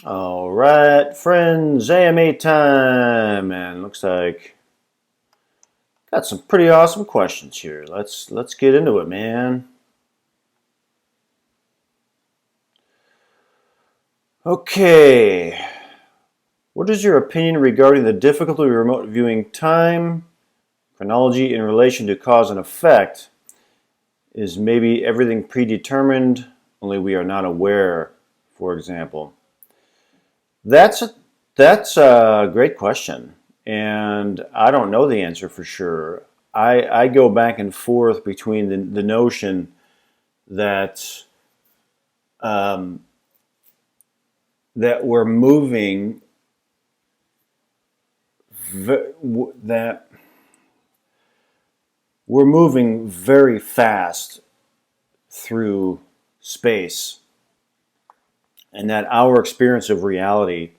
All right, friends, AMA time, and looks like got some pretty awesome questions here. Let's get into it, man. Okay, what is your opinion regarding the difficulty of remote viewing time, chronology in relation to cause and effect? Is maybe everything predetermined, only we are not aware, for example? That's a, that's a great question, and I don't know the answer for sure. I go back and forth between the notion that um, that we're moving that we're moving very fast through space, and that our experience of reality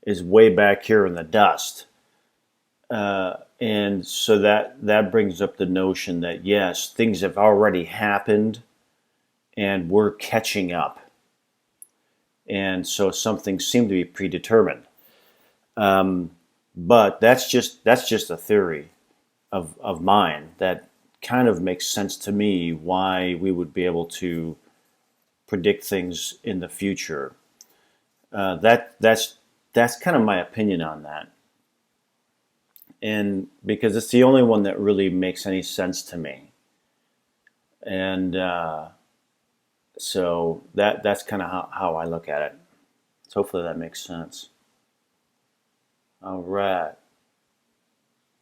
is way back here in the dust. And so that brings up the notion that yes, things have already happened, and we're catching up, and so some things seem to be predetermined. Um, but that's just a theory of mine that kind of makes sense to me why we would be able to predict things in the future. That's kind of my opinion on that, and because it's the only one that really makes any sense to me, and so that's kind of how I look at it. So hopefully that makes sense. All right.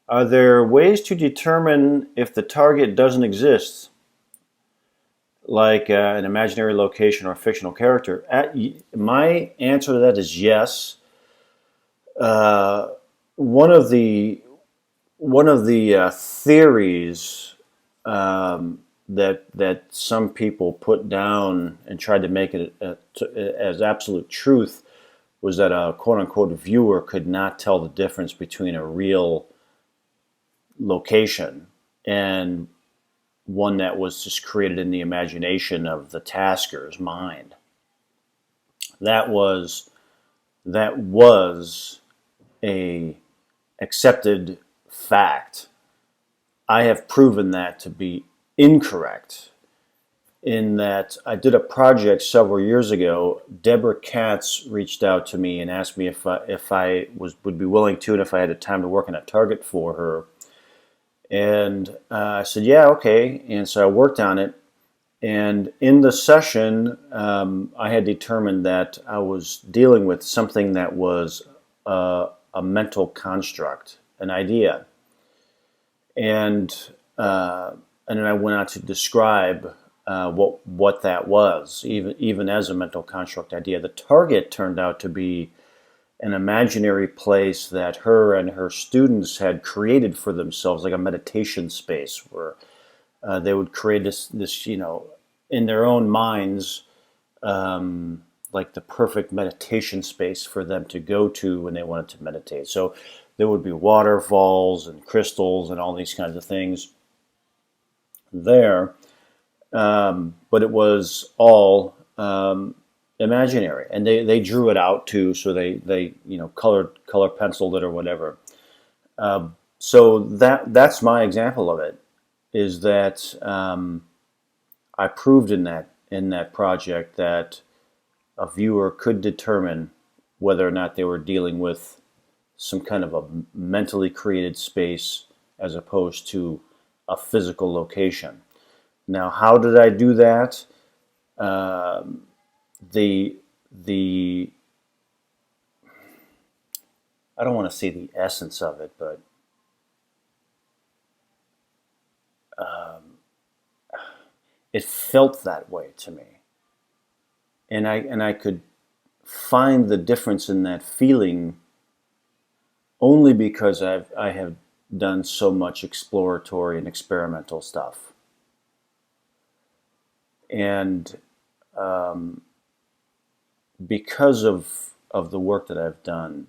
Are there ways to determine if the target doesn't exist, like an imaginary location or a fictional character? My answer to that is yes. Uh, one of the theories that some people put down and tried to make it as absolute truth was that a quote unquote viewer could not tell the difference between a real location and one that was just created in the imagination of the tasker's mind. That was that was a accepted fact. I have proven that to be incorrect in that I did a project several years ago. Deborah Katz reached out to me and asked me if I would be willing to, and if I had the time to work on a target for her. And I said, yeah, okay. And so I worked on it. And in the session, I had determined that I was dealing with something that was a mental construct, an idea. And and then I went on to describe what that was, even as a mental construct idea. The target turned out to be an imaginary place that her and her students had created for themselves, like a meditation space where they would create this in their own minds, like the perfect meditation space for them to go to when they wanted to meditate. So there would be waterfalls and crystals and all these kinds of things there, but it was all imaginary, and they drew it out too. So they color penciled it or whatever. So that's my example of it. Is that I proved in that project that a viewer could determine whether or not they were dealing with some kind of a mentally created space as opposed to a physical location. Now, how did I do that? Um, the the I don't want to say the essence of it, but um, it felt that way to me, and I could find the difference in that feeling only because I have done so much exploratory and experimental stuff, and um, because of the work that I've done,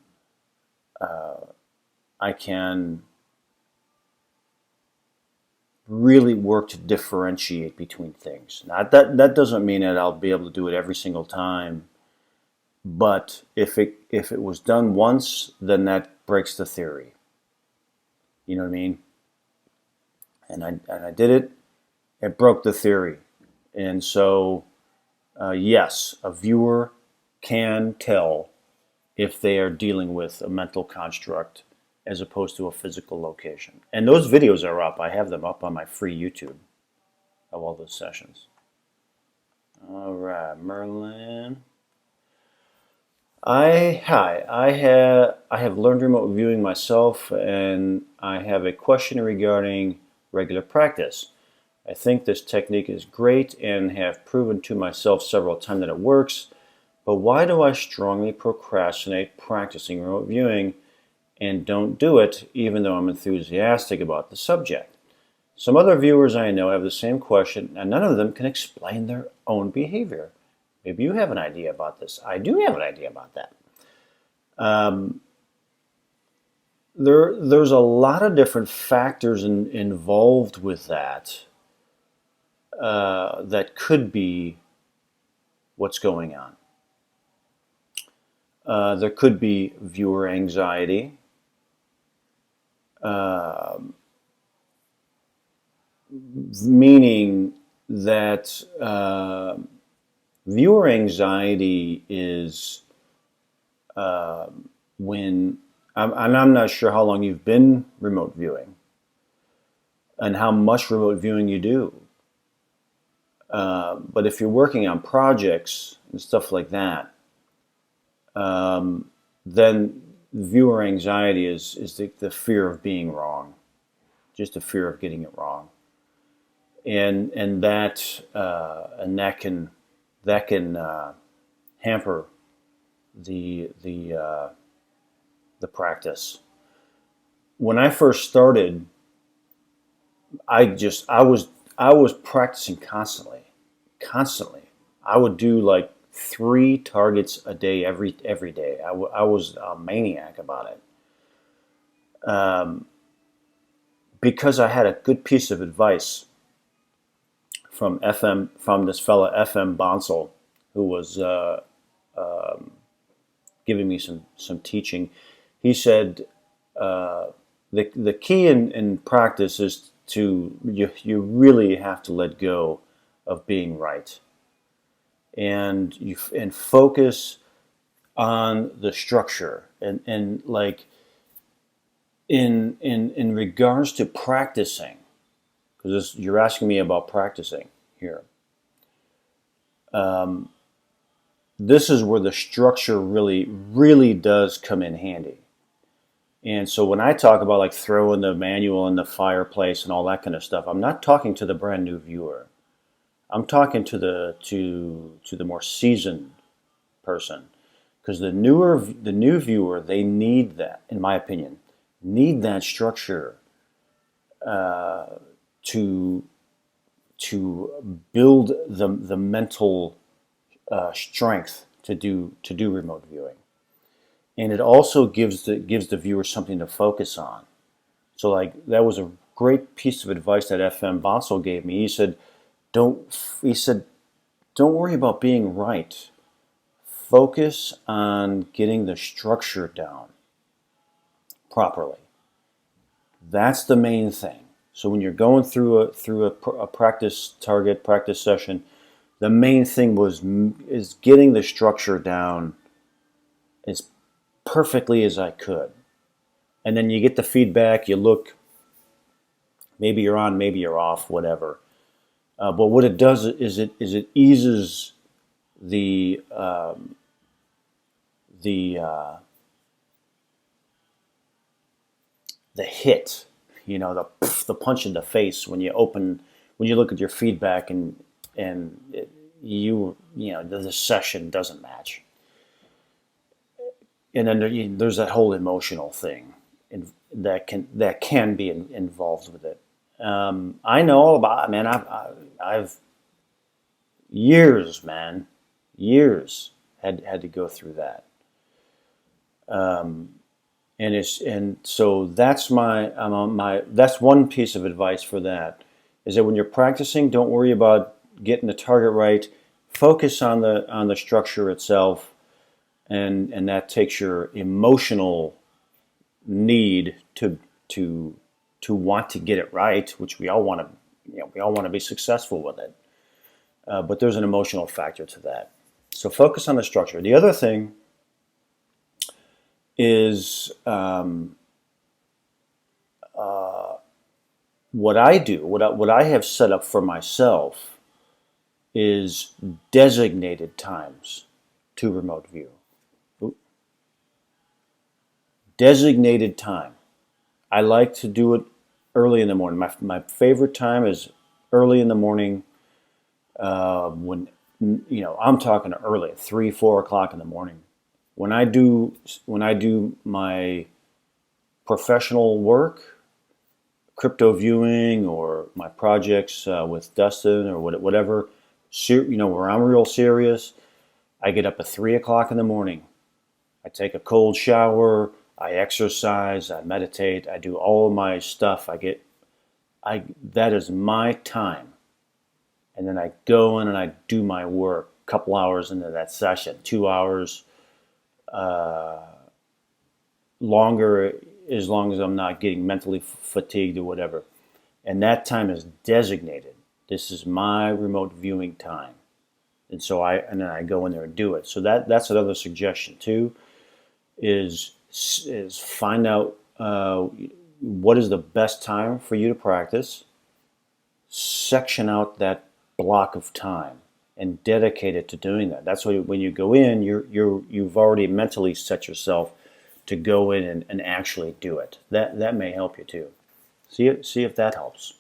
I can really work to differentiate between things. Now, that doesn't mean that I'll be able to do it every single time, But if it was done once, then that breaks the theory. You know what I mean? And I did it. It broke the theory. And so, yes, a viewer can tell if they are dealing with a mental construct as opposed to a physical location. And those videos are up. I have them up on my free YouTube of all those sessions. All right, Merlin. I have learned remote viewing myself, and I have a question regarding regular practice. I think this technique is great and have proven to myself several times that it works, but why do I strongly procrastinate practicing remote viewing and don't do it even though I'm enthusiastic about the subject? Some other viewers I know have the same question, and none of them can explain their own behavior. Maybe you have an idea about this. I do have an idea about that. There's a lot of different factors involved with that that could be what's going on. There could be viewer anxiety. Meaning that viewer anxiety is when, and I'm not sure how long you've been remote viewing and how much remote viewing you do. But if you're working on projects and stuff like that, then viewer anxiety is the fear of being wrong, just the fear of getting it wrong, and that can hamper the practice. When I first started, I was practicing constantly. I would do like 3 targets a day every day. I was a maniac about it. Because I had a good piece of advice from this fella FM Bonsall, who was giving me some teaching. He said the key in practice is you really have to let go of being right, and focus on the structure, and like in regards to practicing, because you're asking me about practicing here. This is where the structure really does come in handy. And so when I talk about like throwing the manual in the fireplace and all that kind of stuff, I'm not talking to the brand new viewer. I'm talking to the more seasoned person, because the new viewer, they need that, in my opinion, need that structure to build the mental strength to do remote viewing, and it also gives the viewer something to focus on. So like that was a great piece of advice that FM Bonsall gave me. He said, don't worry about being right. Focus on getting the structure down properly. That's the main thing. So when you're going through a practice session, the main thing is getting the structure down as perfectly as I could. And then you get the feedback, you look, maybe you're on, maybe you're off, whatever. But what it does is it eases the hit, the punch in the face when you look at your feedback and the session doesn't match, and then there's that whole emotional thing that can be involved with it. I know all about it, man. I've years had to go through that. And so that's that's one piece of advice for that, is that when you're practicing, don't worry about getting the target right. Focus on the structure itself, and that takes your emotional need to want to get it right, which we all want to, we all want to be successful with it. But there's an emotional factor to that. So focus on the structure. The other thing is what I do, what I have set up for myself is designated times to remote view. Designated time. I like to do it early in the morning. My favorite time is early in the morning. When I'm talking early, 3, 4 o'clock in the morning. When I do my professional work, crypto viewing, or my projects with Dustin or whatever, where I'm real serious, I get up at 3 o'clock in the morning. I take a cold shower. I exercise. I meditate. I do all of my stuff. That is my time. And then I go in and I do my work a couple hours into that session, 2 hours, longer, as long as I'm not getting mentally fatigued or whatever. And that time is designated. This is my remote viewing time. And then I go in there and do it. So that's another suggestion too, is find out what is the best time for you to practice. Section out that block of time and dedicate it to doing that. That's why when you go in, you've already mentally set yourself to go in and actually do it. That may help you too. See if that helps.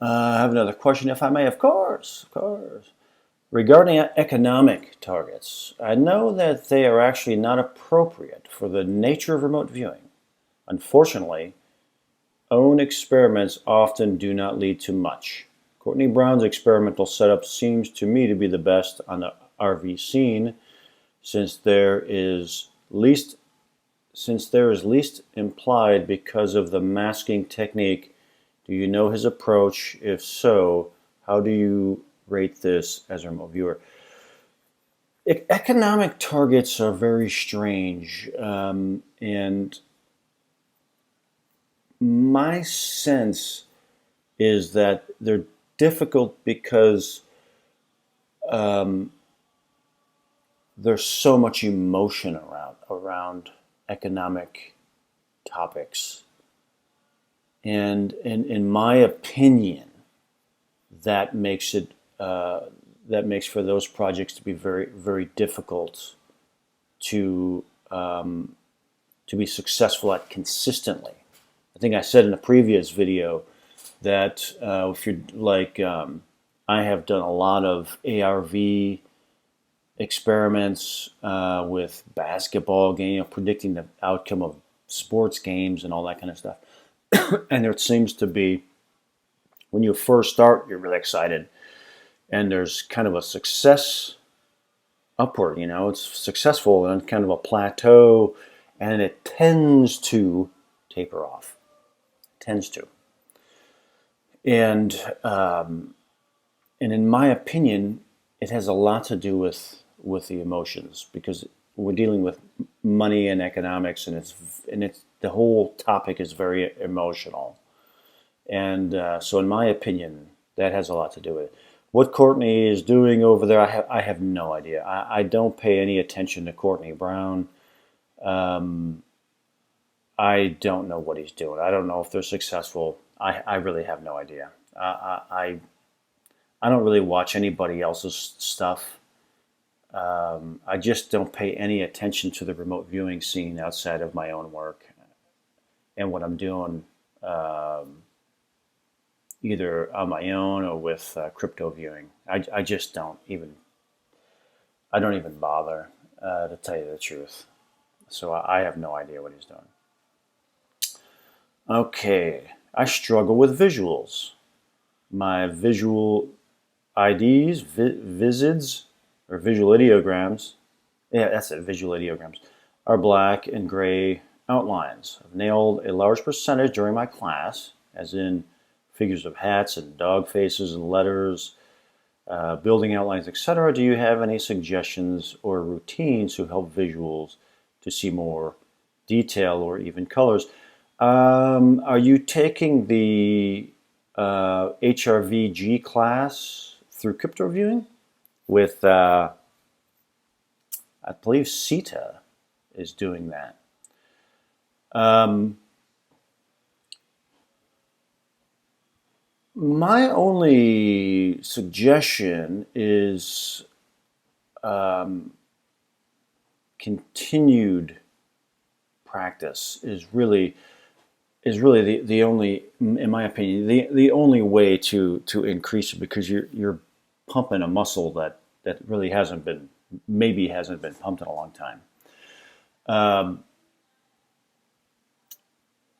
I have another question, if I may. Of course. Regarding economic targets, I know that they are actually not appropriate for the nature of remote viewing. Unfortunately, own experiments often do not lead to much. Courtney Brown's experimental setup seems to me to be the best on the RV scene, since there is least implied because of the masking technique. Do you know his approach? If so, how do you rate this as a remote viewer? Economic targets are very strange, and my sense is that they're difficult because there's so much emotion around economic topics. And in my opinion, that makes for those projects to be very, very difficult to be successful at consistently. I think I said in a previous video that if you're like, I have done a lot of ARV experiments with basketball game, predicting the outcome of sports games and all that kind of stuff. And there seems to be, when you first start, you're really excited, and there's kind of a success upward, it's successful and kind of a plateau, and it tends to taper off. And in my opinion, it has a lot to do with the emotions, because we're dealing with money and economics, and it's the whole topic is very emotional. And so in my opinion, that has a lot to do with it. What Courtney is doing over there, I have no idea. I don't pay any attention to Courtney Brown. I don't know what he's doing. I don't know if they're successful. I really have no idea. I don't really watch anybody else's stuff. I just don't pay any attention to the remote viewing scene outside of my own work and what I'm doing, either on my own or with crypto viewing. I just don't even bother, to tell you the truth. So I have no idea what he's doing. Okay, I struggle with visuals. My visual IDs, VISIDs, or visual ideograms, visual ideograms, are black and gray outlines. I've nailed a large percentage during my class, as in figures of hats and dog faces and letters. building outlines, etc. Do you have any suggestions or routines to help visuals to see more detail or even colors? Are you taking the HRVG class through crypto viewing with, I believe CETA is doing that. My only suggestion is continued practice is really the only, in my opinion, the only way to increase it, because you're pumping a muscle that really hasn't been pumped in a long time.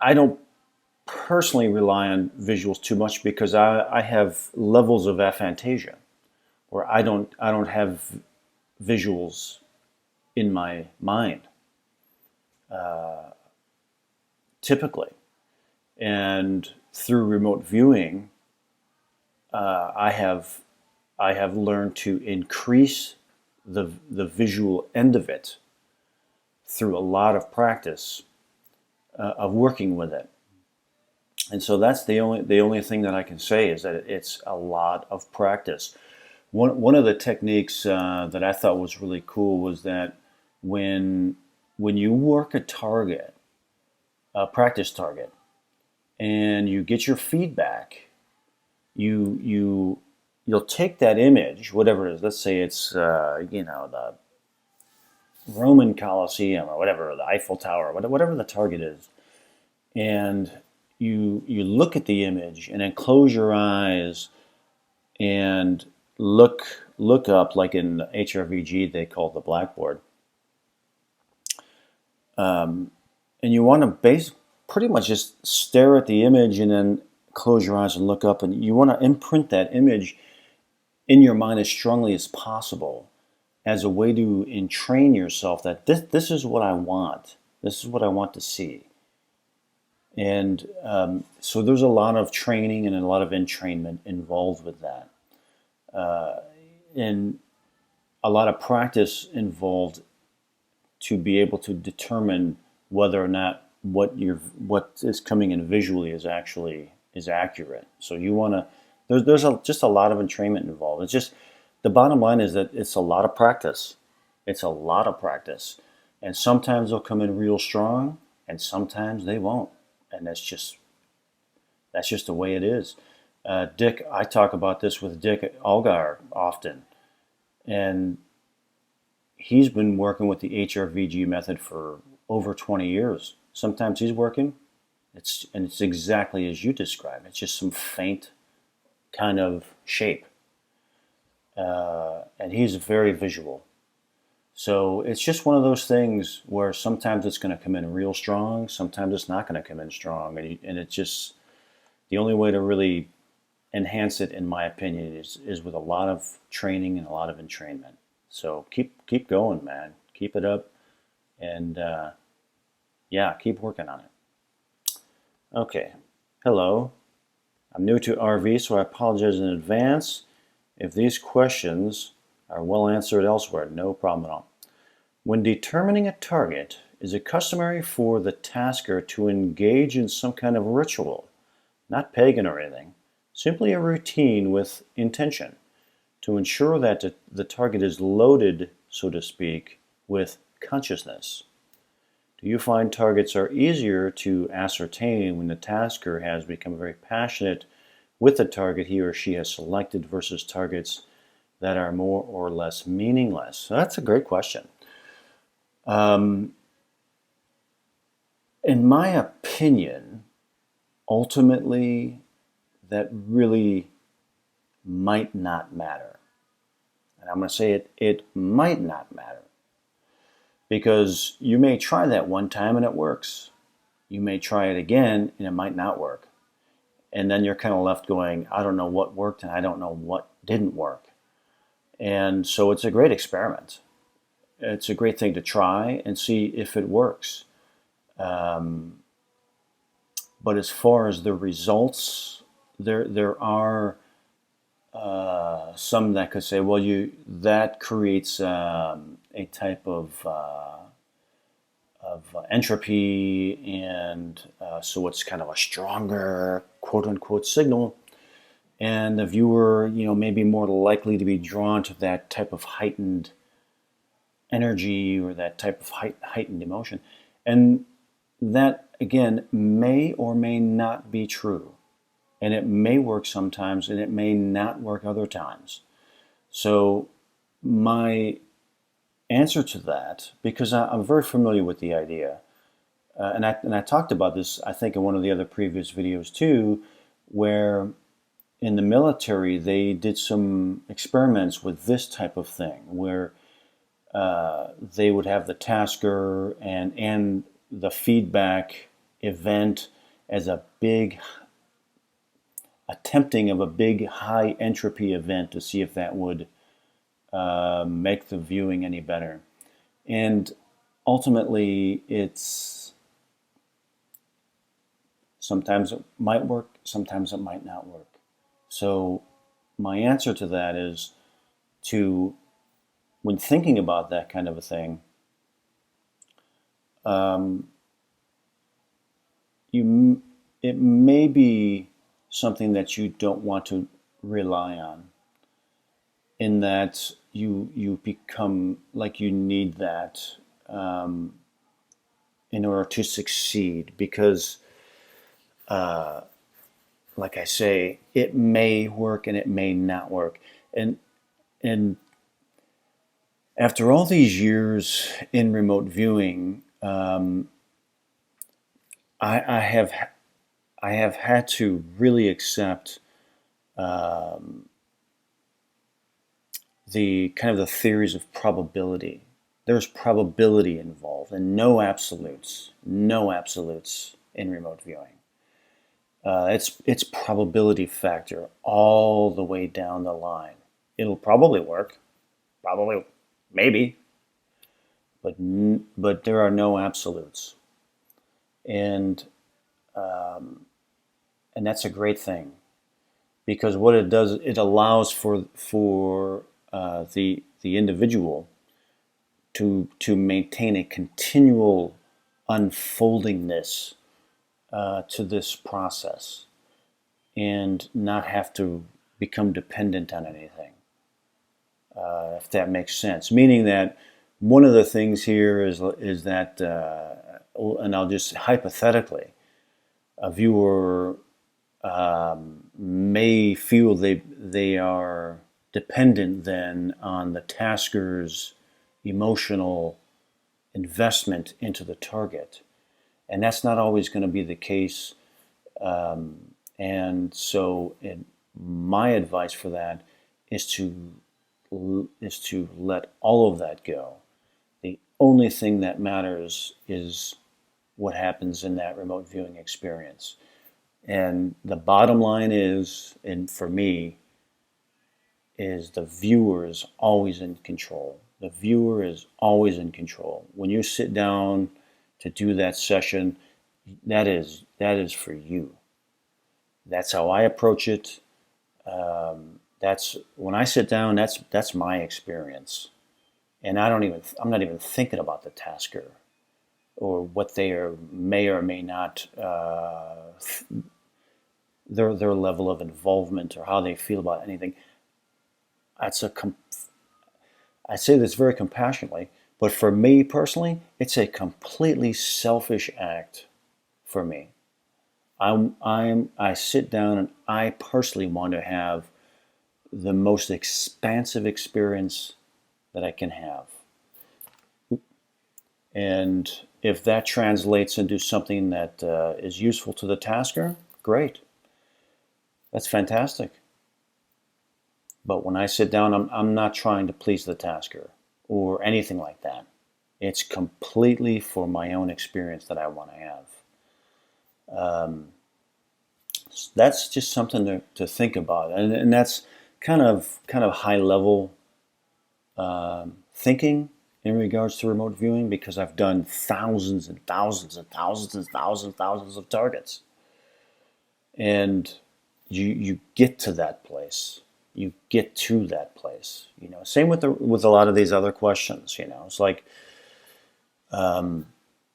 I don't personally rely on visuals too much because I have levels of aphantasia where I don't have visuals in my mind typically, and through remote viewing, I have learned to increase the visual end of it through a lot of practice of working with it. And so that's the only thing that I can say is that it's a lot of practice. One of the techniques that I thought was really cool was that when you work a practice target, and you get your feedback, you'll take that image, whatever it is. Let's say it's the Roman Colosseum or whatever, the Eiffel Tower, whatever the target is, and you look at the image and then close your eyes and look up, like in HRVG they call it the blackboard, and you want to pretty much just stare at the image and then close your eyes and look up, and you want to imprint that image in your mind as strongly as possible as a way to entrain yourself that this is what I want. This is what I want to see. And so there's a lot of training and a lot of entrainment involved with that. And a lot of practice involved to be able to determine whether or not what is coming in visually is accurate. So you want to there's just a lot of entrainment involved. It's just, the bottom line is that it's a lot of practice. It's a lot of practice, and sometimes they'll come in real strong, and sometimes they won't, and that's just the way it is. Dick, I talk about this with Dick Algar often, and he's been working with the HRVG method for over 20 years. Sometimes he's working, it's exactly as you describe. It's just some faint kind of shape, and he's very visual. So it's just one of those things where sometimes it's going to come in real strong, sometimes it's not going to come in strong, and it's just the only way to really enhance it, in my opinion, is with a lot of training and a lot of entrainment. So keep going, man. Keep it up, and yeah, keep working on it. Okay. Hello. I'm new to RV, so I apologize in advance if these questions are well answered elsewhere. No problem at all. When determining a target, is it customary for the tasker to engage in some kind of ritual, not pagan or anything, simply a routine with intention, to ensure that the target is loaded, so to speak, with consciousness? Do you find targets are easier to ascertain when the tasker has become very passionate with the target he or she has selected versus targets that are more or less meaningless? So that's a great question. In my opinion, ultimately, that really might not matter. And I'm going to say it might not matter. Because you may try that one time and it works. You may try it again and it might not work. And then you're kind of left going, I don't know what worked and I don't know what didn't work. And so it's a great experiment. It's a great thing to try and see if it works. But as far as the results, there are some that could say, well, that creates a type of entropy, and so it's kind of a stronger quote unquote signal, and the viewer, may be more likely to be drawn to that type of heightened energy or that type of heightened emotion. And that, again, may or may not be true. And it may work sometimes and it may not work other times. So my answer to that, because I'm very familiar with the idea, and I talked about this, I think, in one of the other previous videos too, where in the military they did some experiments with this type of thing, where they would have the tasker and the feedback event as a big attempting of a big high entropy event to see if that would make the viewing any better. And ultimately, sometimes it might work, sometimes it might not work. So my answer to that is when thinking about that kind of a thing, it may be something that you don't want to rely on, in that you become like you need that in order to succeed, because like I say, it may work and it may not work. And after all these years in remote viewing, I have had to really accept the kind of the theories of probability. There's probability involved, and no absolutes in remote viewing. It's probability factor all the way down the line. It'll probably work, probably, maybe, but there are no absolutes, and that's a great thing, because what it does, it allows for the individual to maintain a continual unfoldingness to this process, and not have to become dependent on anything, if that makes sense. Meaning that one of the things here is that, and I'll just hypothetically, a viewer may feel they are dependent then on the tasker's emotional investment into the target. And that's not always going to be the case. And so my advice for that is to let all of that go. The only thing that matters is what happens in that remote viewing experience. And the bottom line is, and for me, is the viewer is always in control. The viewer is always in control. When you sit down to do that session, that is for you. That's how I approach it. That's when I sit down. That's my experience, and I'm not even thinking about the tasker or what they may or may not their level of involvement or how they feel about anything. I say this very compassionately, but for me personally, it's a completely selfish act for me. I sit down and I personally want to have the most expansive experience that I can have. And if that translates into something that is useful to the tasker, great. That's fantastic. But when I sit down, I'm not trying to please the tasker or anything like that. It's completely for my own experience that I want to have. That's just something to think about, and that's kind of high level thinking in regards to remote viewing, because I've done thousands and thousands and thousands and thousands of targets, and you get to that place. you get to that place. Same with a lot of these other questions. It's like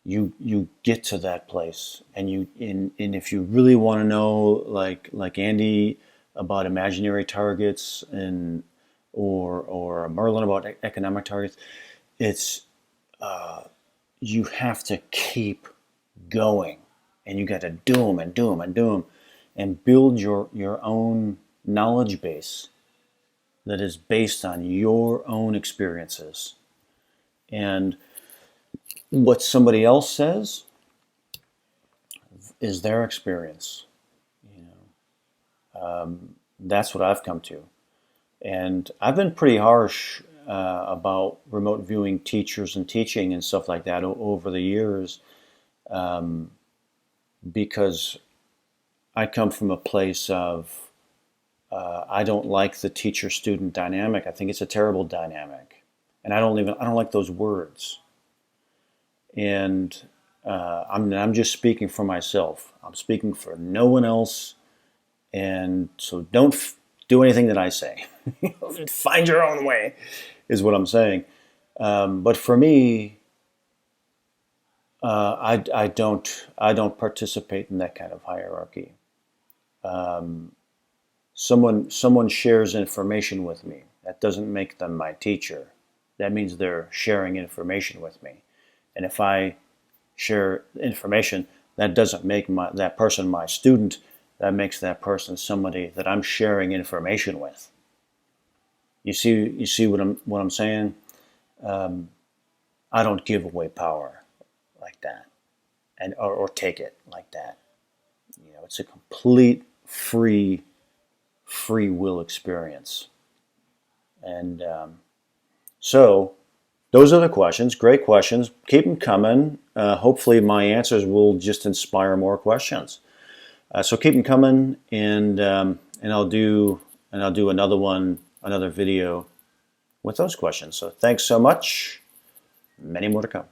you get to that place, and if you really want to know, like Andy about imaginary targets, and or Merlin about economic targets, it's you have to keep going, and you got to do them and do them and do them, and build your own knowledge base that is based on your own experiences. And what somebody else says is their experience. That's what I've come to. And I've been pretty harsh about remote viewing teachers and teaching and stuff like that over the years, because I come from a place of I don't like the teacher-student dynamic. I think it's a terrible dynamic, and I don't like those words. And I'm just speaking for myself. I'm speaking for no one else. And so don't do anything that I say. Find your own way, is what I'm saying. But for me, I don't participate in that kind of hierarchy. Someone shares information with me. That doesn't make them my teacher. That means they're sharing information with me. And if I share information, that doesn't make that person my student. That makes that person somebody that I'm sharing information with. You see what I'm saying? I don't give away power like that, or take it like that. It's a complete free will experience. And so those are the questions. Great questions. Keep them coming. Hopefully my answers will just inspire more questions. So keep them coming, and I'll do another video with those questions. So thanks so much. Many more to come.